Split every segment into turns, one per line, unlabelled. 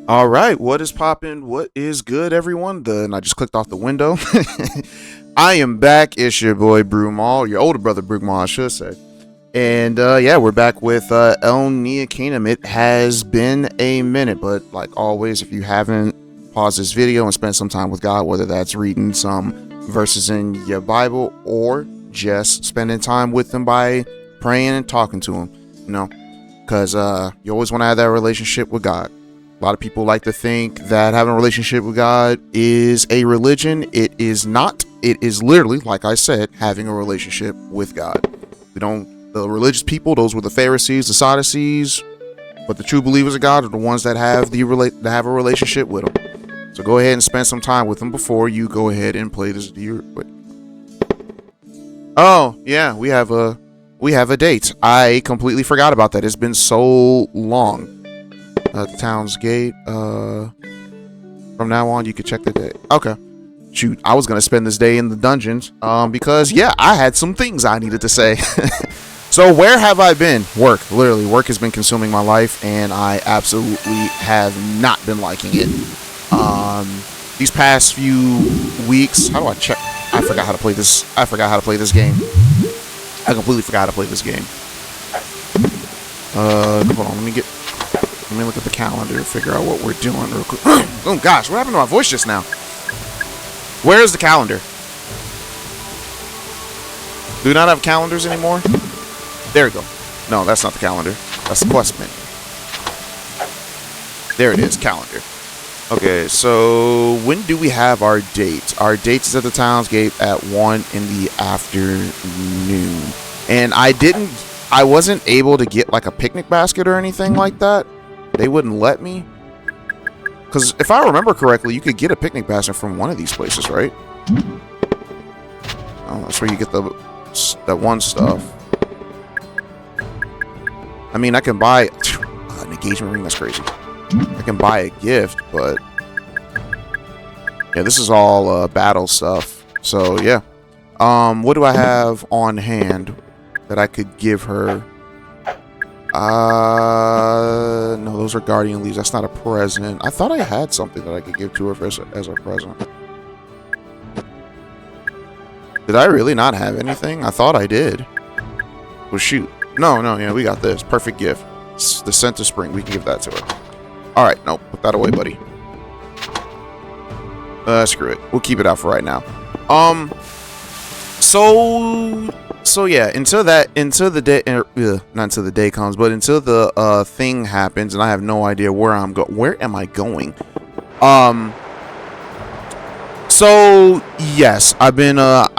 All right, what is poppin'? What is good, everyone? And I just clicked off the window. I am back. It's your boy Brumal, your older brother Brumal, I should say. And yeah, we're back with Elnea Kingdom. It has been a minute, but like always, if you haven't paused this video and spent some time with God, whether that's reading some verses in your Bible or just spending time with Him by praying and talking to Him, because you always want to have that relationship with God. A lot of people like to think that having a relationship with God is a religion. It is not. It is literally, like I said, having a relationship with God. The religious people, those were the Pharisees, the Sadducees, but the true believers of God are the ones that have a relationship with Him. So go ahead and spend some time with Him before you go ahead and play this. Oh yeah, we have a date. I completely forgot about that. It's been so long. The town's gate. From now on, you can check the day. Okay. Shoot, I was gonna spend this day in the dungeons. Because yeah, I had some things I needed to say. So where have I been? Work. Literally, work has been consuming my life, and I absolutely have not been liking it. These past few weeks. How do I check? I forgot how to play this. I forgot how to play this game. I completely forgot how to play this game. Hold on. Let me look at the calendar and figure out what we're doing real quick. Oh gosh, what happened to my voice just now? Where is the calendar? Do we not have calendars anymore? There we go. No, that's not the calendar. That's the quest menu. There it is, calendar. Okay, so when do we have our date? Our date is at the town's gate at 1 in the afternoon. And I wasn't able to get like a picnic basket or anything like that. They wouldn't let me. Because if I remember correctly, you could get a picnic basket from one of these places, right? Oh, that's where you get that one stuff. I mean, I can buy an engagement ring. That's crazy. I can buy a gift, but yeah, this is all battle stuff. So yeah. What do I have on hand that I could give her? No, those are guardian leaves. That's not a present. I thought I had something that I could give to her as a present. Did I really not have anything? I thought I did. Well, shoot. No, yeah, we got this. Perfect gift. It's the scent of spring. We can give that to her. Alright, no, put that away, buddy. Screw it. We'll keep it out for right now. So yeah, until the day comes, but until the thing happens, and I have no idea where I'm going. Where am I going? So yes, I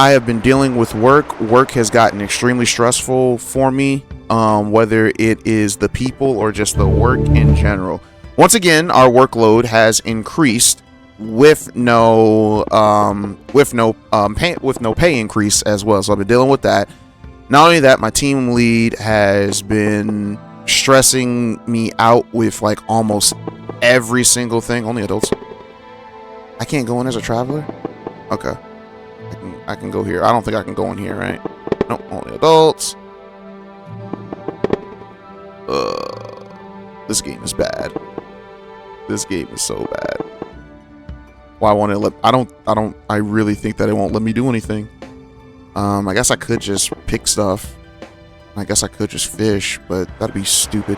have been dealing with work. Work has gotten extremely stressful for me. Whether it is the people or just the work in general. Once again, our workload has increased with no pay increase as well. So I've been dealing with that. Not only that, my team lead has been stressing me out with like almost every single thing. Only adults. I can't go in as a traveler? Okay. I can go here. I don't think I can go in here, right? No, only adults. This game is bad. This game is so bad. Why won't it let? I really think that it won't let me do anything. I guess I could just pick stuff. I guess I could just fish, but that'd be stupid.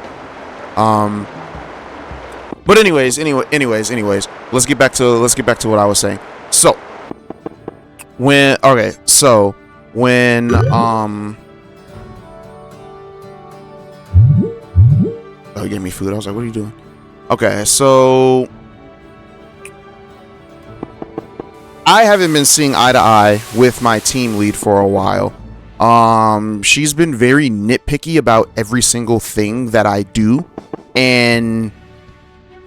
But anyways, let's get back to what I was saying. So when oh, he gave me food. I was like, what are you doing? Okay, so I haven't been seeing eye to eye with my team lead for a while. She's been very nitpicky about every single thing that I do, and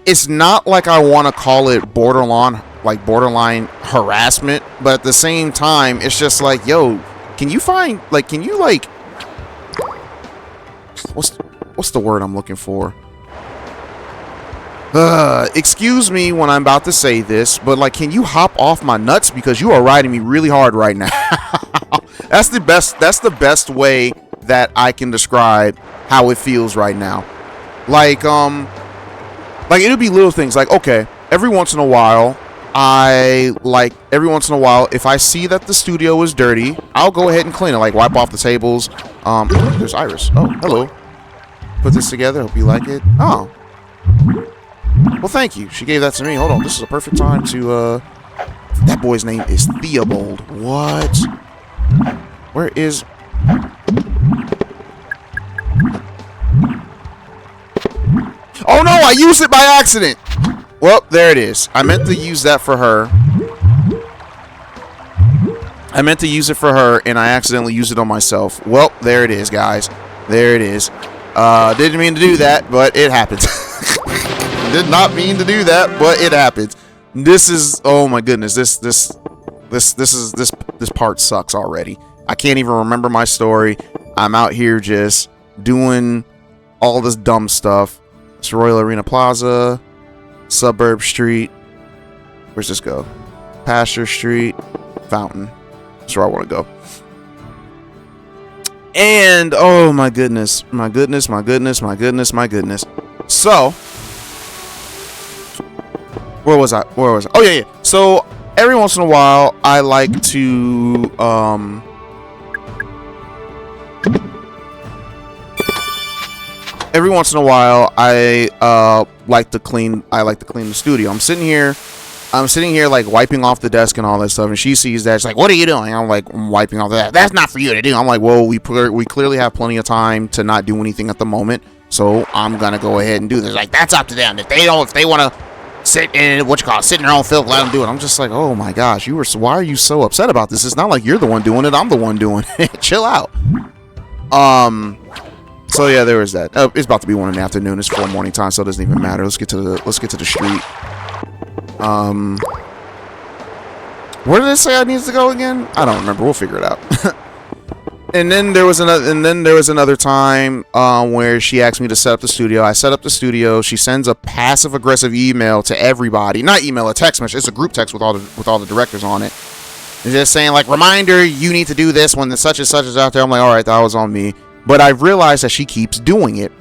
it's not like I want to call it borderline harassment, but at the same time, it's just like, yo, what's the word I'm looking for? Excuse me when I'm about to say this, but like, can you hop off my nuts, because you are riding me really hard right now. That's the best way that I can describe how it feels right now. Like, Like, it'll be little things. Like, okay, every once in a while, if I see that the studio is dirty, I'll go ahead and clean it. Like, wipe off the tables. There's Iris. Oh, hello. Put this together. Hope you like it. Oh. Well, thank you. She gave that to me. Hold on. This is a perfect time to, that boy's name is Theobald. What? Where is... Oh, no! I used it by accident! Well, there it is. I meant to use that for her. I meant to use it for her, and I accidentally used it on myself. Well, there it is, guys. There it is. Didn't mean to do that, but it happens. Did not mean to do that, but it happens. This is, oh my goodness, this part sucks already. I can't even remember my story. I'm out here just doing all this dumb stuff. It's Royal Arena Plaza, Suburb Street. Where's this go? Pasture Street, Fountain. That's where I want to go. And oh my goodness, my goodness, my goodness, my goodness, my goodness. So, where was I? Where was I? Oh yeah. So every once in a while, I like to every once in a while, I like to clean the studio. I'm sitting here like wiping off the desk and all that stuff, and she sees that. She's like, "What are you doing?" I'm like, "I'm wiping off that. That's not for you to do." I'm like, "Well, we clearly have plenty of time to not do anything at the moment, so I'm gonna go ahead and do this." Like, that's up to them. If they want to sit in sit in their own filth, let them do it. I'm just like, oh my gosh, why are you so upset about this? It's not like you're the one doing it. I'm the one doing it. Chill out. So yeah, there was that. It's about to be 1 in the afternoon. It's 4 morning time, so it doesn't even matter. Let's get to the street. Where did it say I needed to go again? I don't remember. We'll figure it out. And then there was another time where she asked me to set up the studio. I set up the studio. She sends a passive aggressive email to everybody. Not email, a text message. It's a group text with all the directors on it. It's just saying, like, reminder, you need to do this when the such and such is out there. I'm like, all right, that was on me. But I've realized that she keeps doing it.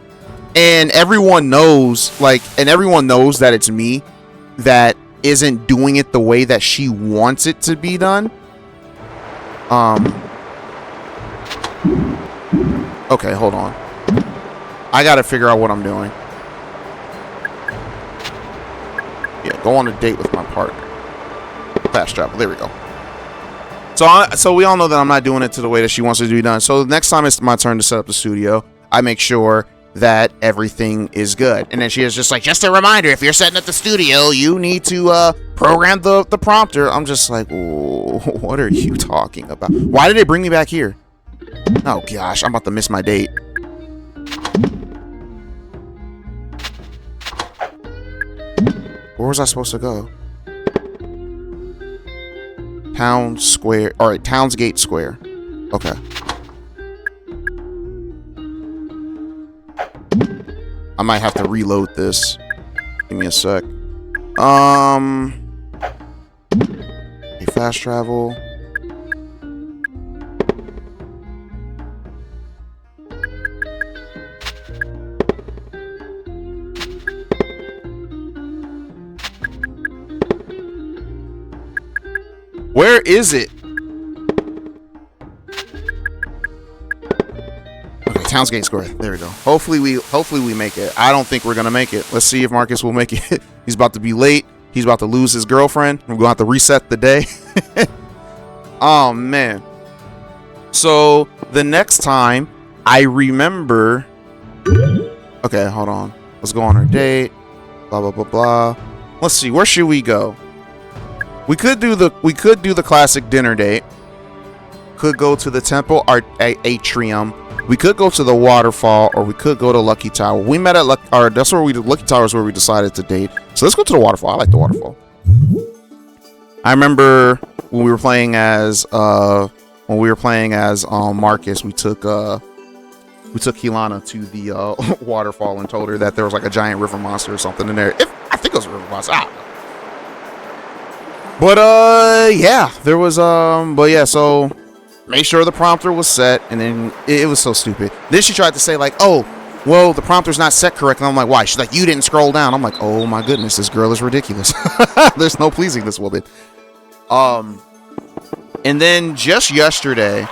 And everyone knows that it's me that isn't doing it the way that she wants it to be done. Okay, hold on. I gotta figure out what I'm doing. Yeah, go on a date with my partner. Fast travel. There we go. So we all know that I'm not doing it to the way that she wants it to be done. So the next time it's my turn to set up the studio, I make sure that everything is good. And then she is just like, just a reminder, if you're setting up the studio, you need to program the prompter. I'm just like, oh, what are you talking about? Why did they bring me back here? Oh gosh, I'm about to miss my date. Where was I supposed to go? Town Square. Alright, Townsgate Square. Okay. I might have to reload this. Give me a sec. Fast travel. Where is it? Okay, Townsgate Square. There we go. Hopefully we make it. I don't think we're gonna make it. Let's see if Marcus will make it. He's about to be late. He's about to lose his girlfriend. We're gonna have to reset the day. Oh man. So the next time I remember. Okay, hold on. Let's go on our date. Blah blah blah blah. Let's see. Where should we go? We could do the classic dinner date. Could go to the temple atrium. We could go to the waterfall, or we could go to Lucky Tower. We met at Lucky Tower is where we decided to date. So let's go to the waterfall. I like the waterfall. I remember when we were playing as Marcus, we took Hilana to the waterfall and told her that there was like a giant river monster or something in there. I think it was a river monster. I don't know. But yeah, there was but yeah, so make sure the prompter was set, and then it was so stupid. Then she tried to say like, oh, well, the prompter's not set correctly. I'm like, why? She's like, you didn't scroll down. I'm like, oh my goodness, this girl is ridiculous. There's no pleasing this woman. And then just yesterday,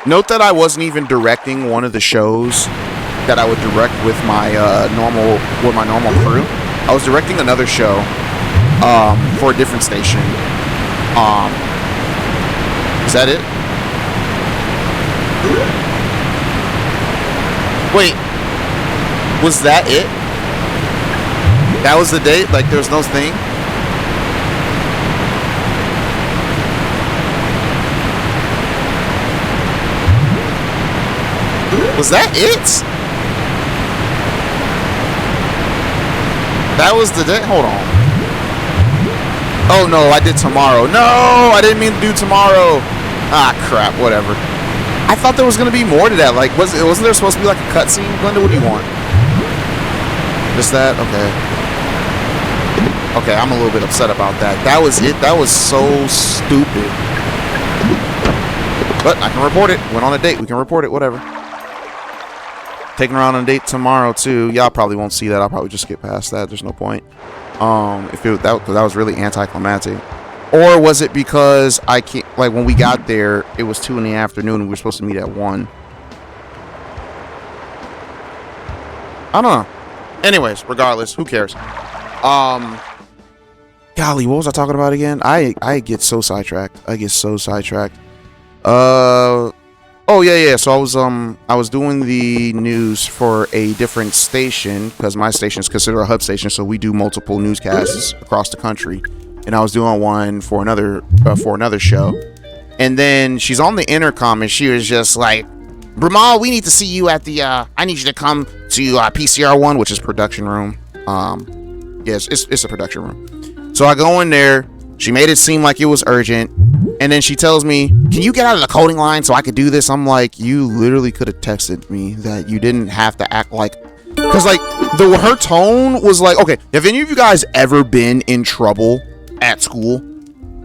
note that I wasn't even directing one of the shows that I would direct with my normal crew. I was directing another show for a different station. Is that it? Wait, was that it? That was the date? Like there was no thing? Was that it? That was the day? Hold on. Oh no, I did tomorrow. No, I didn't mean to do tomorrow. Ah, crap, whatever. I thought there was going to be more to that. Like, wasn't there supposed to be like a cutscene? Glenda, what do you want? Just that? Okay. Okay, I'm a little bit upset about that. That was it. That was so stupid. But I can report it. Went on a date. We can report it. Whatever. Taking her out on a date tomorrow too. Y'all probably won't see that. I'll probably just skip past that. There's no point. If that was really anticlimactic, or was it because I can't? Like when we got there, it was 2 in the afternoon. And we were supposed to meet at 1. I don't know. Anyways, regardless, who cares? Golly, what was I talking about again? I get so sidetracked. Oh yeah. So I was doing the news for a different station because my station is considered a hub station, so we do multiple newscasts across the country. And I was doing one for another show, and then she's on the intercom, and she was just like, "Brumal, we need to see you at the. I need you to come to PCR1, which is production room. Yes, it's a production room. So I go in there. She made it seem like it was urgent. And then she tells me, can you get out of the coding line so I could do this? I'm like, you literally could have texted me that you didn't have to act like... Because, like, her tone was like, okay, have any of you guys ever been in trouble at school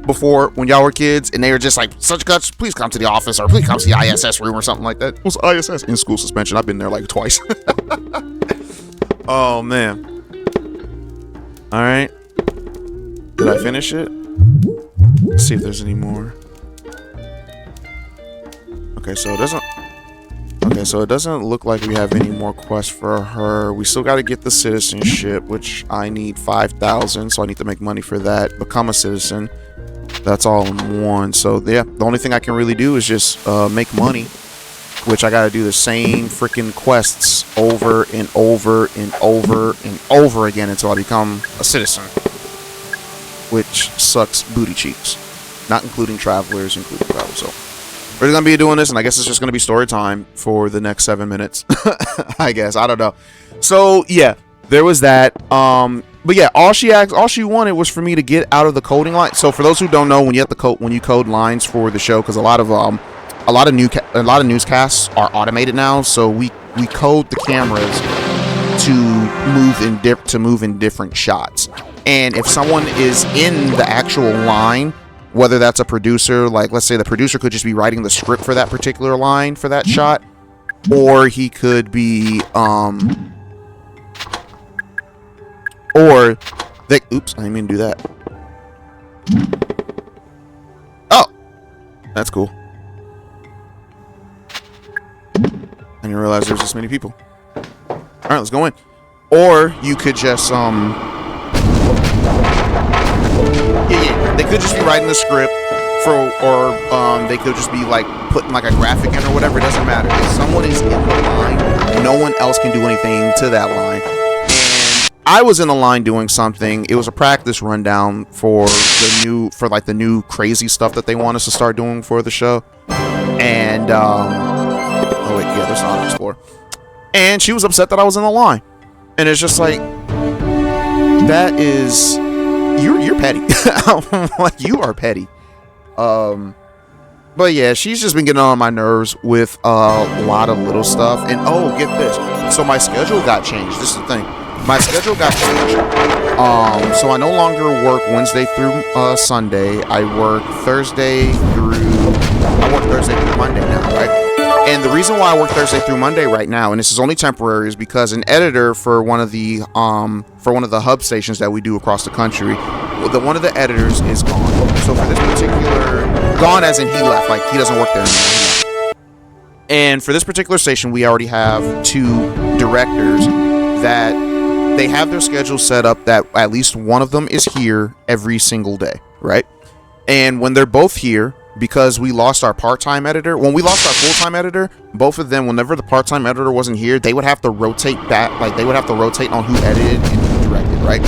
before when y'all were kids? And they were just like, such guts, please come to the office or please come to the ISS room or something like that. What's ISS? In school suspension. I've been there like twice. Oh, man. All right. Did I finish it? Let's see if there's any more. Okay, so it doesn't look like we have any more quests for her. We still got to get the citizenship, which I need 5,000, so I need to make money for that. Become a citizen. That's all in one. So yeah, the only thing I can really do is just make money, which I got to do the same freaking quests over and over and over and over again until I become a citizen. Which sucks booty cheeks. Not including travelers, including travel. So we're going to be doing this, and I guess it's just going to be story time for the next 7 minutes. I guess. I don't know. So yeah, there was that. But yeah, all she wanted was for me to get out of the coding line. So for those who don't know, when you code lines for the show, because a lot of newscasts are automated now, so we code the cameras to move in different shots. And if someone is in the actual line, whether that's a producer, like let's say the producer could just be writing the script for that particular line for that shot, or he could be oops, I didn't mean to do that. Oh, that's cool. I didn't realize there was this many people. All right, let's go in. Or you could just they could just be writing the script or they could just be like putting like a graphic in or whatever. It doesn't matter. If someone is in the line, no one else can do anything to that line. And I was in the line doing something. It was a practice rundown for the new crazy stuff that they want us to start doing for the show. And oh wait, yeah, there's Auto Explorer. And she was upset that I was in the line. And it's just like, that is, you're petty. Like, you are petty. But yeah, she's just been getting on my nerves with a lot of little stuff. And oh, get this. So my schedule got changed. This is the thing. My schedule got changed. So I no longer work Wednesday through Sunday. I work Thursday through Monday now, right? And the reason why I work Thursday through Monday right now, and this is only temporary, is because an editor for one of the hub stations that we do across the country, one of the editors is gone. So for this particular, gone as in he left, like he doesn't work there anymore. And for this particular station, we already have 2 directors that they have their schedule set up that at least one of them is here every single day, right? And when they're both here, because we lost our part-time editor, when we lost our full-time editor, both of them, whenever the part-time editor wasn't here, they would have to rotate back, like they would have to rotate on who edited and who directed, right?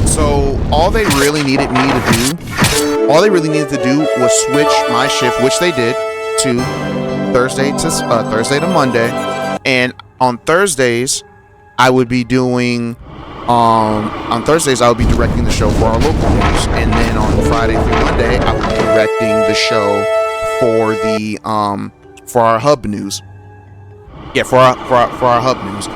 So all they really needed to do was switch my shift, which they did, to Thursday to Monday. And on Thursdays, I would be doing on Thursdays I would be directing the show for our local news, and then on Friday through Monday I would be directing the show for the for our hub news. Yeah, for our hub news.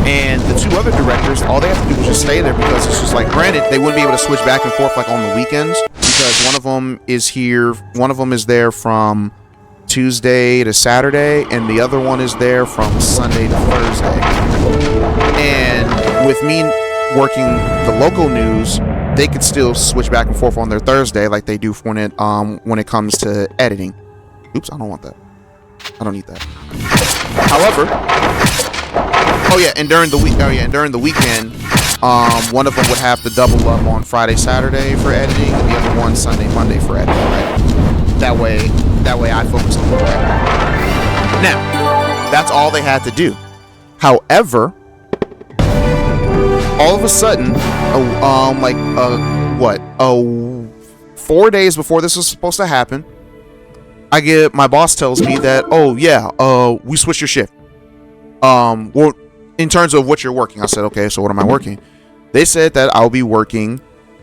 And the 2 other directors, all they have to do is just stay there, because it's just like, granted, they wouldn't be able to switch back and forth like on the weekends, because one of them is here, one of them is there from Tuesday to Saturday, and the other one is there from Sunday to Thursday. And with me working the local news, they could still switch back and forth on their Thursday like they do when it comes to editing. Oops, I don't want that. I don't need that. However, and during the weekend, one of them would have to double up on Friday, Saturday for editing, and the other one Sunday, Monday for editing, right? That way I focus on the editing. Now, that's all they had to do. However, all of a sudden, 4 days before this was supposed to happen, my boss tells me that, we switched your shift. Well, in terms of what you're working, I said, okay, so what am I working? They said that I'll be working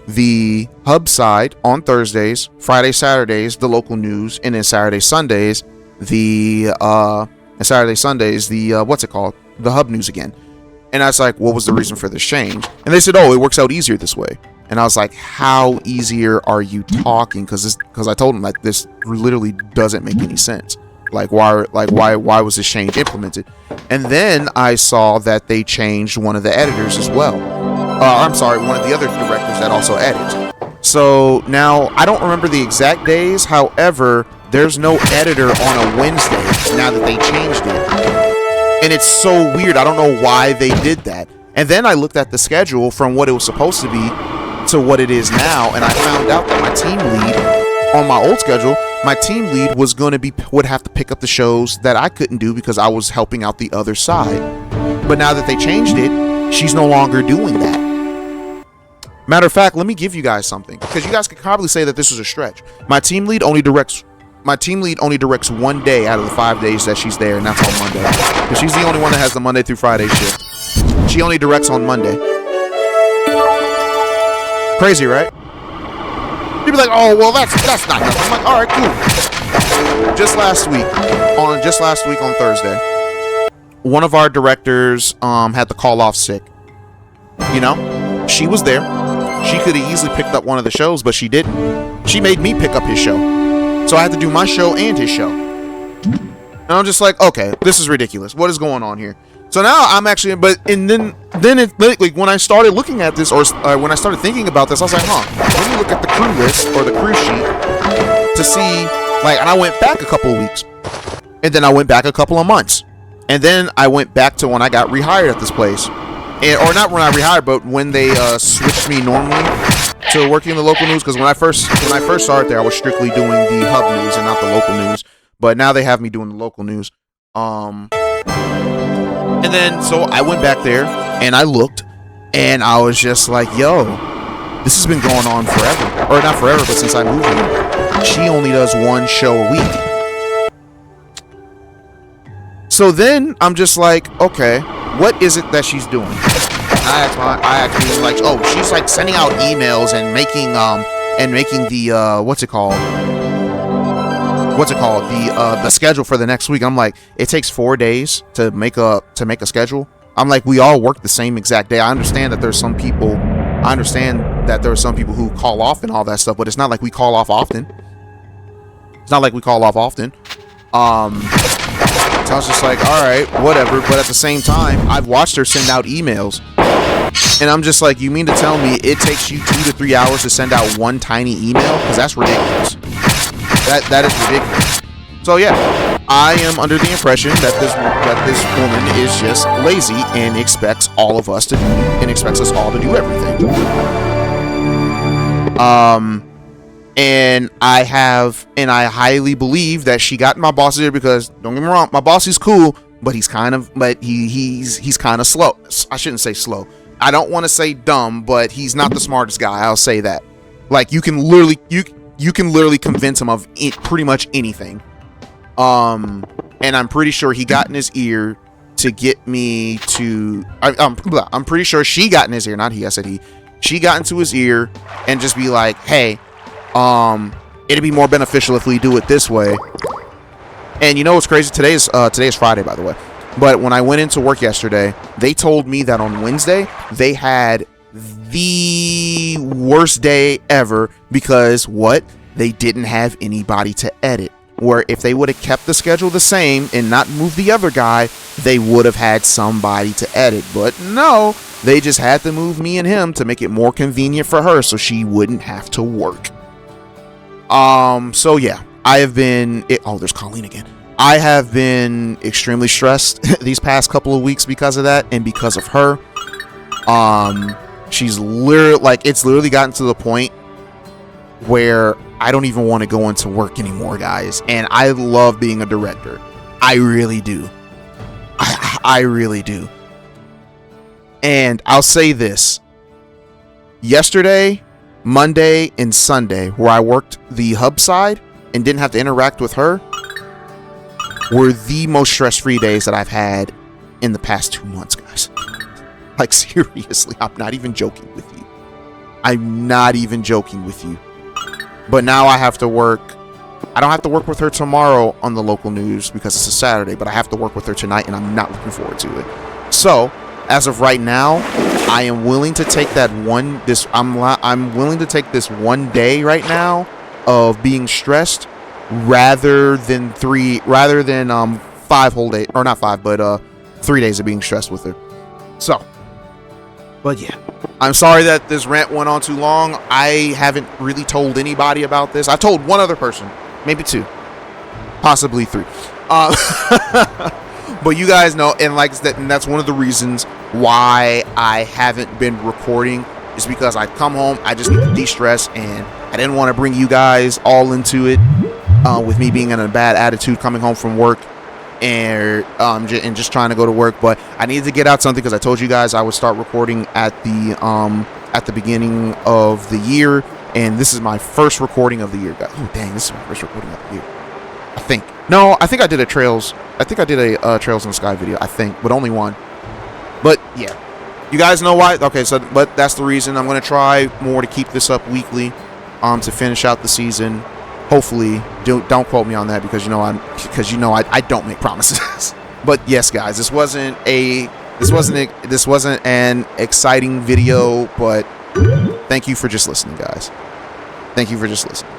the hub side on Thursdays, Friday, Saturdays, the local news, and then Saturday, Sundays, the hub news again. And I was like, what was the reason for this change? And they said, it works out easier this way. And I was like, how easier are you talking? Because I told them, like, this literally doesn't make any sense. Why was this change implemented? And then I saw that they changed one of the editors as well. One of the other directors that also edits. So now I don't remember the exact days. However, there's no editor on a Wednesday now that they changed it. And it's so weird. I don't know why they did that. And then I looked at the schedule from what it was supposed to be to what it is now, and I found out that my team lead on my old schedule, my team lead would have to pick up the shows that I couldn't do because I was helping out the other side. But now that they changed it, she's no longer doing that. Matter of fact, let me give you guys something, because you guys could probably say that this is a stretch. My team lead only directs 1 day out of the 5 days that she's there, and that's on Monday. Because she's the only one that has the Monday through Friday shift. She only directs on Monday. Crazy, right? You'd be like, that's not nothing. I'm like, all right, cool. Just last week on Thursday, one of our directors had to call off sick. She was there. She could have easily picked up one of the shows, but she didn't. She made me pick up his show. So I had to do my show and his show. And I'm just like, okay, this is ridiculous. What is going on here? So now I'm actually, then when I started looking at this, or when I started thinking about this, I was like, let me look at the crew list or the crew sheet to see, and I went back a couple of weeks, and then I went back a couple of months, and then I went back to when I got rehired at this place, or not when I rehired, but when they switched me normally to working in the local news. Because when I first started there, I was strictly doing the hub news and not the local news. But now they have me doing the local news. And then so I went back there and I looked, and I was just like, yo, this has been going on forever, or not forever, but since I moved here. She only does 1 show a week. So then I'm just like, okay, what is it that she's doing? I actually like, she's sending out emails and making the the schedule for the next week. I'm like, it takes 4 days to make a schedule. I'm like, we all work the same exact day. I understand that there's some people who call off and all that stuff, but it's not like we call off often. I was just like, all right, whatever. But at the same time, I've watched her send out emails. And I'm just like, you mean to tell me it takes you 2 to 3 hours to send out one tiny email? Because that's ridiculous. That is ridiculous. So yeah, I am under the impression that this woman is just lazy and expects all of us to do, and expects us all to do everything. And I highly believe that she got my boss here because, don't get me wrong, my boss is cool, but he's kind of slow. I shouldn't say slow. I don't want to say dumb, but he's not the smartest guy. I'll say that. Like, you can literally convince him of pretty much anything. And I'm pretty sure he got in his ear to get me to. I'm pretty sure she got in his ear, not he. I said he. She got into his ear and just be like, "Hey, it'd be more beneficial if we do it this way." And you know what's crazy? Today is Friday, by the way. But when I went into work yesterday, they told me that on Wednesday they had the worst day ever because what? They didn't have anybody to edit. Where if they would have kept the schedule the same and not moved the other guy, they would have had somebody to edit. But no, they just had to move me and him to make it more convenient for her so she wouldn't have to work. So yeah, I have been... there's Colleen again. I have been extremely stressed these past couple of weeks because of that and because of her. She's literally... Like, it's literally gotten to the point where I don't even want to go into work anymore, guys. And I love being a director. I really do. I really do. And I'll say this. Yesterday, Monday, and Sunday, where I worked the hub side and didn't have to interact with her, were the most stress-free days that I've had in the past 2 months, guys. Like, seriously, I'm not even joking with you. I'm not even joking with you. But now I have to work. I don't have to work with her tomorrow on the local news because it's a Saturday, but I have to work with her tonight, and I'm not looking forward to it. So, as of right now, I am willing to take I'm willing to take this 1 day right now of being stressed rather than 5 whole days, or not 5, but 3 days of being stressed with her. So, but yeah, I'm sorry that this rant went on too long. I haven't really told anybody about this. I've told one other person, maybe 2, possibly 3. But you guys know, and that's one of the reasons why I haven't been recording, is because I come home, I just need to de-stress, and I didn't want to bring you guys all into it with me being in a bad attitude coming home from work and just trying to go to work. But I needed to get out something because I told you guys I would start recording at the beginning of the year, and this is my first recording of the year, guys. Oh dang, this is my first recording of the year. I think I did a Trails in the Sky video, I think, but only one. But yeah, you guys know why. Okay, so but that's the reason. I'm going to try more to keep this up weekly to finish out the season. Hopefully, don't quote me on that because I don't make promises. But yes, guys, this wasn't an exciting video, but thank you for just listening, guys. Thank you for just listening.